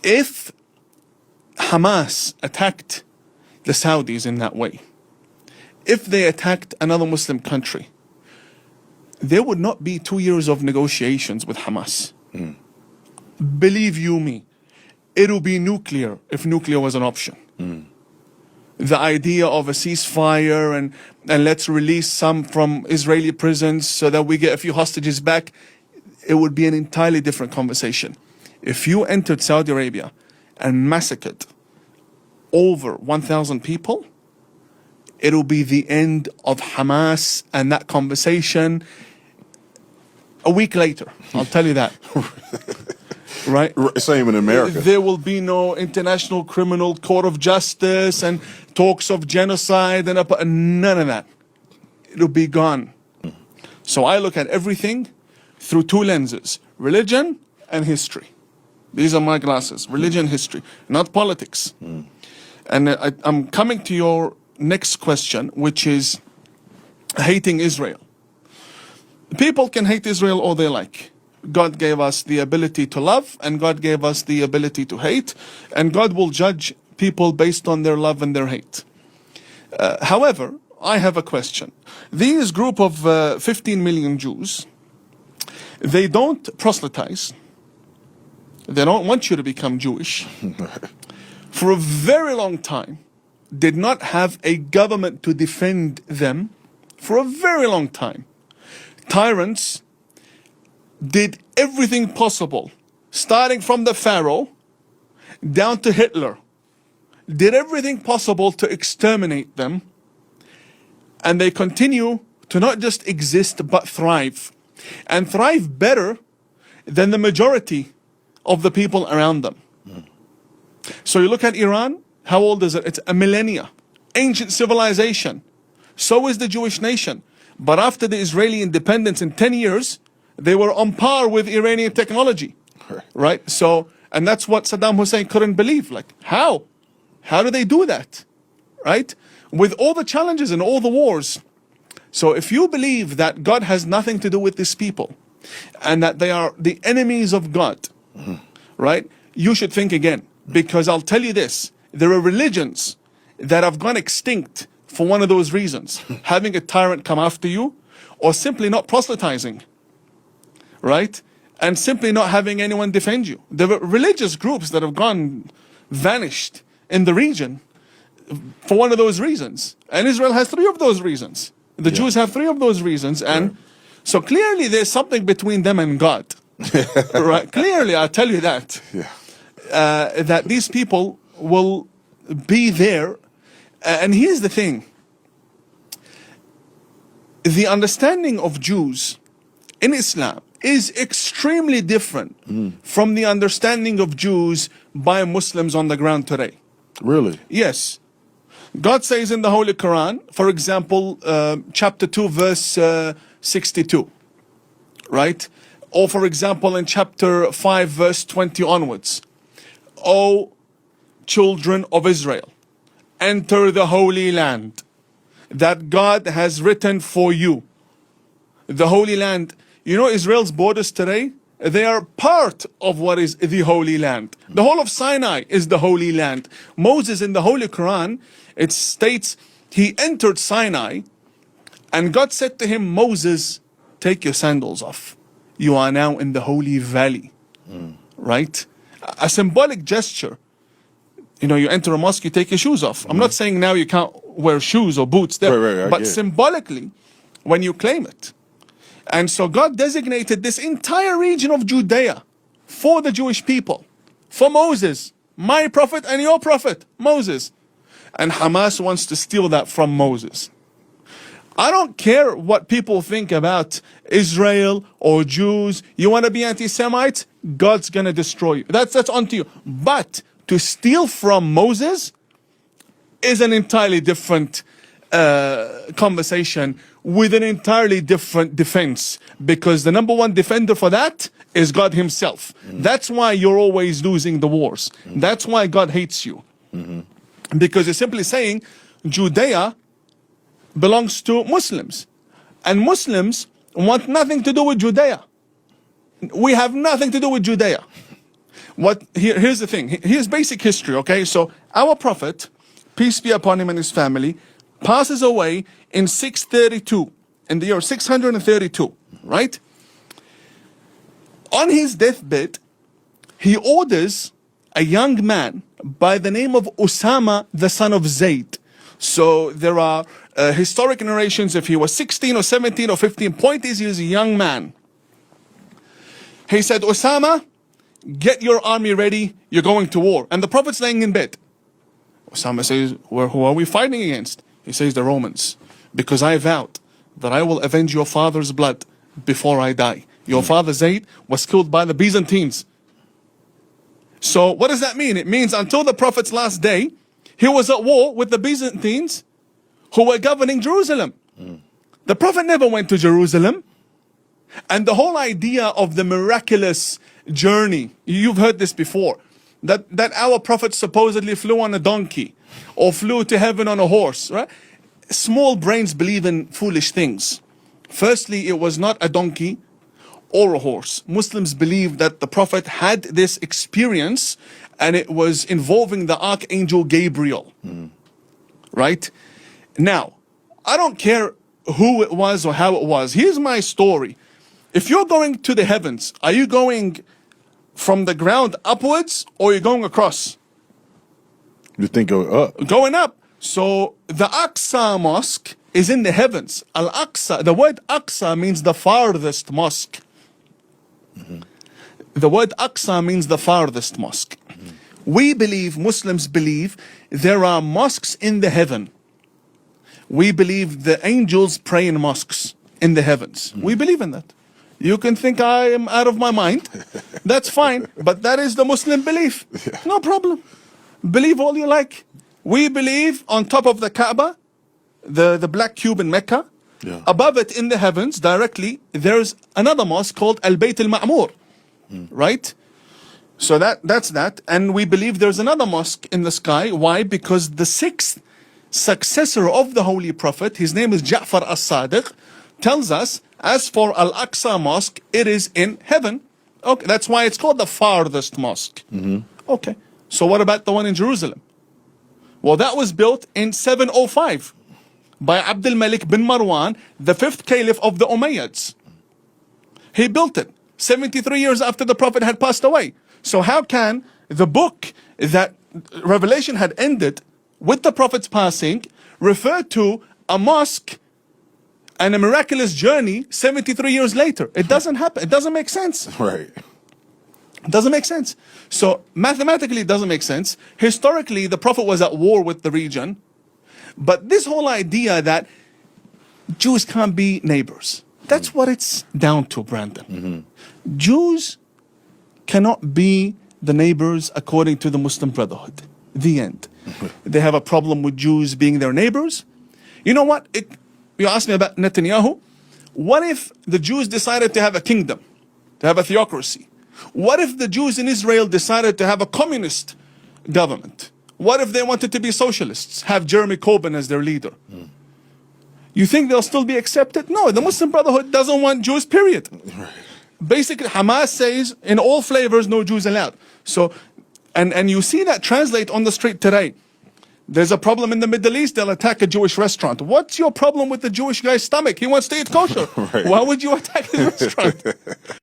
if Hamas attacked the Saudis in that way, if they attacked another Muslim country, there would not be 2 years of negotiations with Hamas. Believe you me, it will be nuclear if nuclear was an option. The idea of a ceasefire and let's release some from Israeli prisons so that we get a few hostages back, it would be an entirely different conversation. If you entered Saudi Arabia and massacred over 1,000 people, it will be the end of Hamas and that conversation a week later. I'll tell you that. Right? Same in America. There will be no International Criminal Court of Justice and talks of genocide and none of that. It'll be gone. So I look at everything through two lenses: religion and history. These are my glasses: religion, history, not politics. And I'm coming to your next question, which is hating Israel. People can hate Israel all they like. God gave us the ability to love, and God gave us the ability to hate, and God will judge people based on their love and their hate. However, I have a question. These group of 15 million Jews, they don't proselytize. They don't want you to become Jewish. For a very long time, did not have a government to defend them. For a very long time. Tyrants did everything possible, starting from the Pharaoh down to Hitler, did everything possible to exterminate them, and they continue to not just exist but thrive, and thrive better than the majority of the people around them. So you look at Iran, how old is it? It's a millennia, ancient civilization. So is the Jewish nation. But after the Israeli independence in 10 years, they were on par with Iranian technology, right? So, and that's what Saddam Hussein couldn't believe. Like, how? How do they do that, right? With all the challenges and all the wars. So if you believe that God has nothing to do with these people and that they are the enemies of God, right? You should think again, because I'll tell you this, there are religions that have gone extinct for one of those reasons. Having a tyrant come after you, or simply not proselytizing. Right? And simply not having anyone defend you. There were religious groups that have vanished in the region for one of those reasons. And Israel has 3 of those reasons. The Jews have 3 of those reasons. And so clearly there's something between them and God. Right? Clearly, I'll tell you that. That these people will be there. And here's the thing. The understanding of Jews in Islam is extremely different from the understanding of Jews by Muslims on the ground today. Really? Yes. God says in the Holy Quran, for example, chapter 2, verse 62, right? Or for example, in chapter 5, verse 20 onwards, O children of Israel, enter the Holy Land that God has written for you. The Holy Land. You know Israel's borders today? They are part of what is the Holy Land. The whole of Sinai is the Holy Land. Moses in the Holy Quran, it states he entered Sinai and God said to him, Moses, take your sandals off. You are now in the Holy Valley. Right? A symbolic gesture. You know, you enter a mosque, you take your shoes off. I'm not saying now you can't wear shoes or boots there, but symbolically, when you claim it. And so God designated this entire region of Judea for the Jewish people, for Moses, my prophet and your prophet, Moses. And Hamas wants to steal that from Moses. I don't care what people think about Israel or Jews. You want to be anti-Semites? God's going to destroy you. That's onto you. But to steal from Moses is an entirely different conversation with an entirely different defense, because the number one defender for that is God himself. That's why you're always losing the wars. That's why God hates you. Because you're simply saying Judea belongs to Muslims, and Muslims want nothing to do with Judea. We have nothing to do with Judea. Here's the thing. Here's basic history, okay? So our prophet, peace be upon him and his family, passes away in 632, in the year 632, right? On his deathbed, he orders a young man by the name of Usama, the son of Zayd. So there are historic narrations if he was 16 or 17 or 15. Point is, he was a young man. He said, Usama, get your army ready, you're going to war. And the Prophet's laying in bed. Usama says, who are we fighting against? He says, the Romans. Because I vowed that I will avenge your father's blood before I die. Your father Zayd was killed by the Byzantines. So what does that mean? It means until the Prophet's last day, he was at war with the Byzantines who were governing Jerusalem. The Prophet never went to Jerusalem. And the whole idea of the miraculous journey, you've heard this before, that our Prophet supposedly flew on a donkey or flew to heaven on a horse, right? Small brains believe in foolish things. Firstly, it was not a donkey or a horse. Muslims believe that the Prophet had this experience and it was involving the Archangel Gabriel. Right? Now, I don't care who it was or how it was. Here's my story. If you're going to the heavens, are you going from the ground upwards or are you going across? You think going up? Going up. So the Aqsa mosque is in the heavens. Al-Aqsa, the word Aqsa means the farthest mosque. The word Aqsa means the farthest mosque. We believe, Muslims believe, there are mosques in the heaven. We believe the angels pray in mosques in the heavens. We believe in that. You can think I am out of my mind. That's fine. But that is the Muslim belief. No problem. Believe all you like. We believe on top of the Kaaba, the black cube in Mecca, above it in the heavens, directly, there's another mosque called Al-Bayt Al-Ma'mur. Right? So that's that. And we believe there's another mosque in the sky. Why? Because the sixth successor of the Holy Prophet, his name is Ja'far as-Sadiq, tells us, as for Al-Aqsa mosque, it is in heaven. Okay, that's why it's called the farthest mosque. Okay. So what about the one in Jerusalem? Well, that was built in 705 by Abdul Malik bin Marwan, the fifth caliph of the Umayyads. He built it 73 years after the Prophet had passed away. So how can the book that Revelation had ended with the Prophet's passing refer to a mosque and a miraculous journey 73 years later? It doesn't happen. It doesn't make sense. Right. It doesn't make sense. So mathematically it doesn't make sense. Historically, the Prophet was at war with the region. But this whole idea that Jews can't be neighbors, that's what it's down to, Brandon. Jews cannot be the neighbors according to the Muslim Brotherhood. The end. They have a problem with Jews being their neighbors. You know what? You asked me about Netanyahu. What if the Jews decided to have a kingdom, to have a theocracy? What if the Jews in Israel decided to have a communist government? What if they wanted to be socialists, have Jeremy Corbyn as their leader? You think they'll still be accepted? No, the Muslim Brotherhood doesn't want Jews, period. Basically, Hamas says, in all flavors, no Jews allowed. So, and you see that translate on the street today. There's a problem in the Middle East, they'll attack a Jewish restaurant. What's your problem with the Jewish guy's stomach? He wants to eat kosher. Why would you attack his restaurant?